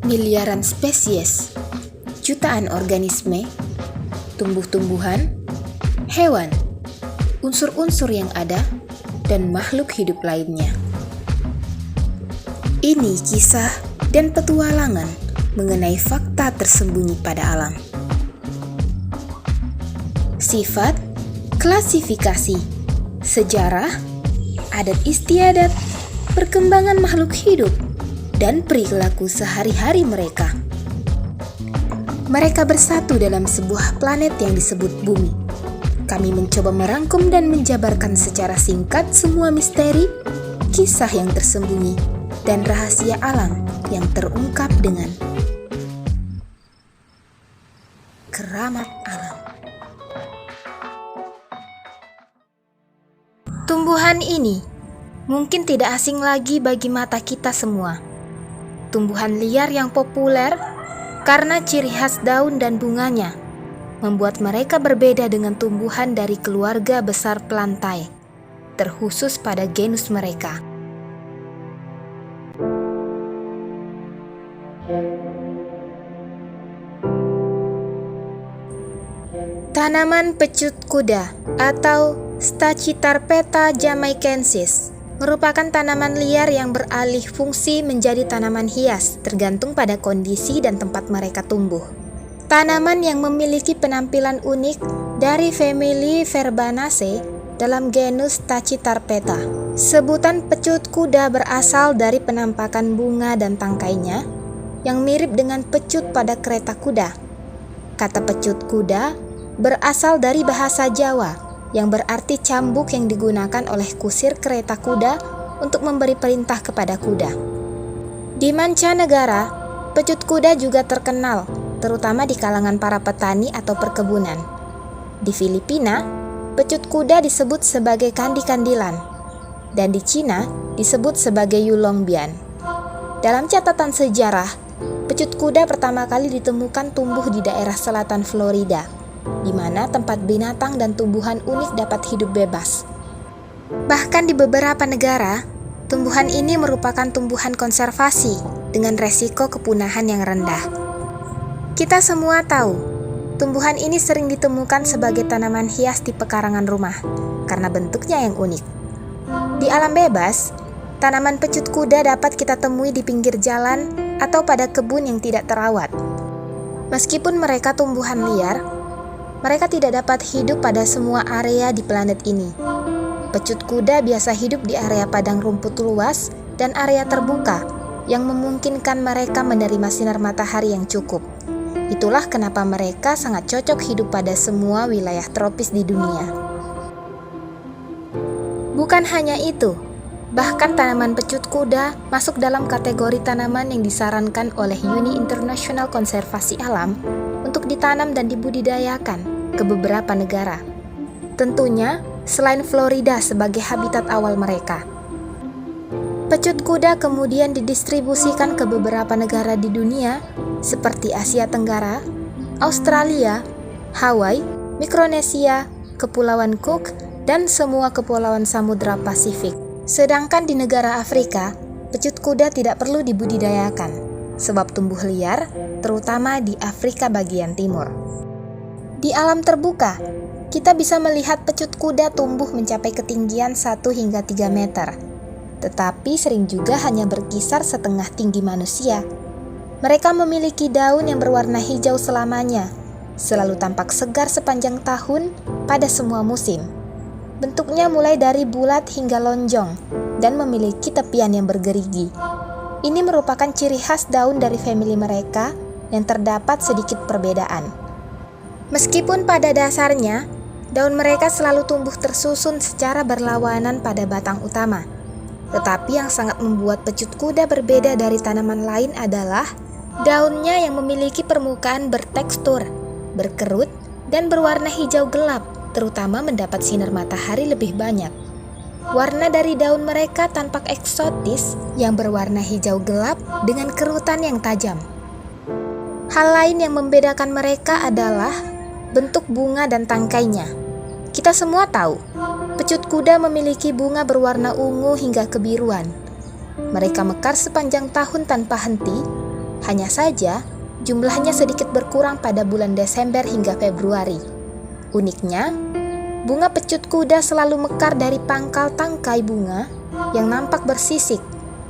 miliaran spesies, jutaan organisme, tumbuh-tumbuhan, hewan, unsur-unsur yang ada, dan makhluk hidup lainnya. Ini kisah dan petualangan mengenai fakta tersembunyi pada alam. Sifat, klasifikasi, sejarah, adat istiadat, perkembangan makhluk hidup, dan perilaku sehari-hari mereka. Mereka bersatu dalam sebuah planet yang disebut Bumi. Kami mencoba merangkum dan menjabarkan secara singkat semua misteri, kisah yang tersembunyi, dan rahasia alam yang terungkap dengan keramat alam. Tumbuhan ini mungkin tidak asing lagi bagi mata kita semua. Tumbuhan liar yang populer karena ciri khas daun dan bunganya membuat mereka berbeda dengan tumbuhan dari keluarga besar plantae, terkhusus pada genus mereka. Tanaman pecut kuda atau Stachytarpeta jamaicensis merupakan tanaman liar yang beralih fungsi menjadi tanaman hias tergantung pada kondisi dan tempat mereka tumbuh. Tanaman yang memiliki penampilan unik dari famili Verbanaceae dalam genus Stachytarpeta. Sebutan pecut kuda berasal dari penampakan bunga dan tangkainya yang mirip dengan pecut pada kereta kuda. Kata pecut kuda berasal dari bahasa Jawa yang berarti cambuk yang digunakan oleh kusir kereta kuda untuk memberi perintah kepada kuda. Di mancanegara, pecut kuda juga terkenal, terutama di kalangan para petani atau perkebunan. Di Filipina, pecut kuda disebut sebagai kandi-kandilan, dan di Cina disebut sebagai yulongbian. Dalam catatan sejarah, pecut kuda pertama kali ditemukan tumbuh di daerah selatan Florida, di mana tempat binatang dan tumbuhan unik dapat hidup bebas. Bahkan di beberapa negara, tumbuhan ini merupakan tumbuhan konservasi dengan resiko kepunahan yang rendah. Kita semua tahu, tumbuhan ini sering ditemukan sebagai tanaman hias di pekarangan rumah karena bentuknya yang unik. Di alam bebas, tanaman pecut kuda dapat kita temui di pinggir jalan atau pada kebun yang tidak terawat. Meskipun mereka tumbuhan liar, mereka tidak dapat hidup pada semua area di planet ini. Pecut kuda biasa hidup di area padang rumput luas dan area terbuka yang memungkinkan mereka menerima sinar matahari yang cukup. Itulah kenapa mereka sangat cocok hidup pada semua wilayah tropis di dunia. Bukan hanya itu, bahkan tanaman pecut kuda masuk dalam kategori tanaman yang disarankan oleh Uni Internasional Konservasi Alam untuk ditanam dan dibudidayakan ke beberapa negara. Tentunya, selain Florida sebagai habitat awal mereka. Pecut kuda kemudian didistribusikan ke beberapa negara di dunia seperti Asia Tenggara, Australia, Hawaii, Mikronesia, Kepulauan Cook, dan semua kepulauan Samudra Pasifik. Sedangkan di negara Afrika, pecut kuda tidak perlu dibudidayakan, sebab tumbuh liar, terutama di Afrika bagian timur. Di alam terbuka, kita bisa melihat pecut kuda tumbuh mencapai ketinggian 1 hingga 3 meter, tetapi sering juga hanya berkisar setengah tinggi manusia. Mereka memiliki daun yang berwarna hijau selamanya, selalu tampak segar sepanjang tahun pada semua musim. Bentuknya mulai dari bulat hingga lonjong dan memiliki tepian yang bergerigi. Ini merupakan ciri khas daun dari famili mereka yang terdapat sedikit perbedaan. Meskipun pada dasarnya, daun mereka selalu tumbuh tersusun secara berlawanan pada batang utama. Tetapi yang sangat membuat pecut kuda berbeda dari tanaman lain adalah daunnya yang memiliki permukaan bertekstur, berkerut, dan berwarna hijau gelap, terutama mendapat sinar matahari lebih banyak. Warna dari daun mereka tampak eksotis yang berwarna hijau gelap dengan kerutan yang tajam. Hal lain yang membedakan mereka adalah bentuk bunga dan tangkainya. Kita semua tahu, pecut kuda memiliki bunga berwarna ungu hingga kebiruan. Mereka mekar sepanjang tahun tanpa henti, Hanya saja, jumlahnya sedikit berkurang pada bulan Desember hingga Februari. Uniknya, bunga pecut kuda selalu mekar dari pangkal tangkai bunga yang nampak bersisik,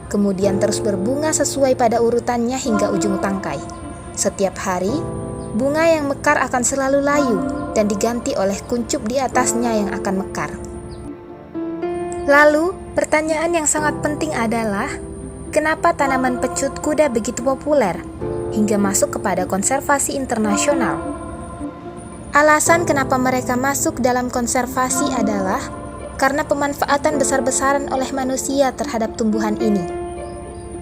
kemudian terus berbunga sesuai pada urutannya hingga ujung tangkai. Setiap hari, bunga yang mekar akan selalu layu dan diganti oleh kuncup di atasnya yang akan mekar. Lalu, pertanyaan yang sangat penting adalah, kenapa tanaman pecut kuda begitu populer hingga masuk kepada konservasi internasional? Alasan kenapa mereka masuk dalam konservasi adalah karena pemanfaatan besar-besaran oleh manusia terhadap tumbuhan ini.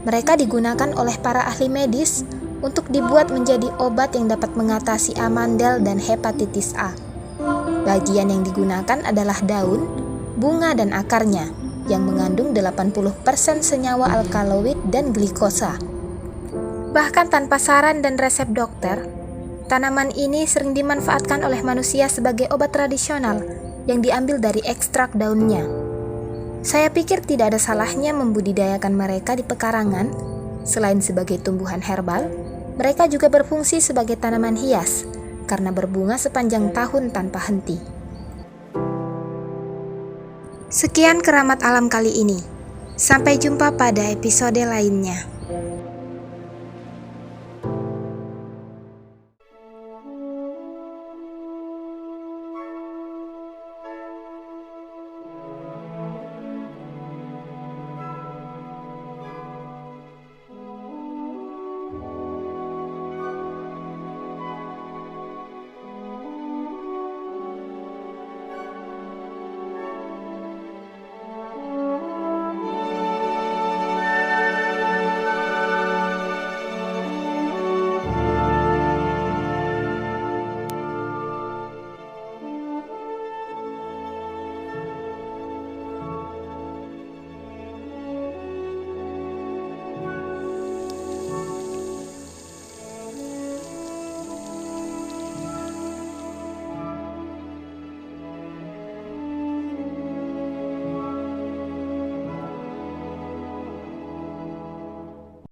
Mereka digunakan oleh para ahli medis untuk dibuat menjadi obat yang dapat mengatasi amandel dan hepatitis A. Bagian yang digunakan adalah daun, bunga dan akarnya yang mengandung 80% senyawa alkaloid dan glikosa. Bahkan tanpa saran dan resep dokter, tanaman ini sering dimanfaatkan oleh manusia sebagai obat tradisional yang diambil dari ekstrak daunnya. Saya pikir tidak ada salahnya membudidayakan mereka di pekarangan. Selain sebagai tumbuhan herbal, mereka juga berfungsi sebagai tanaman hias karena berbunga sepanjang tahun tanpa henti. Sekian Keramat Alam kali ini. Sampai jumpa pada episode lainnya.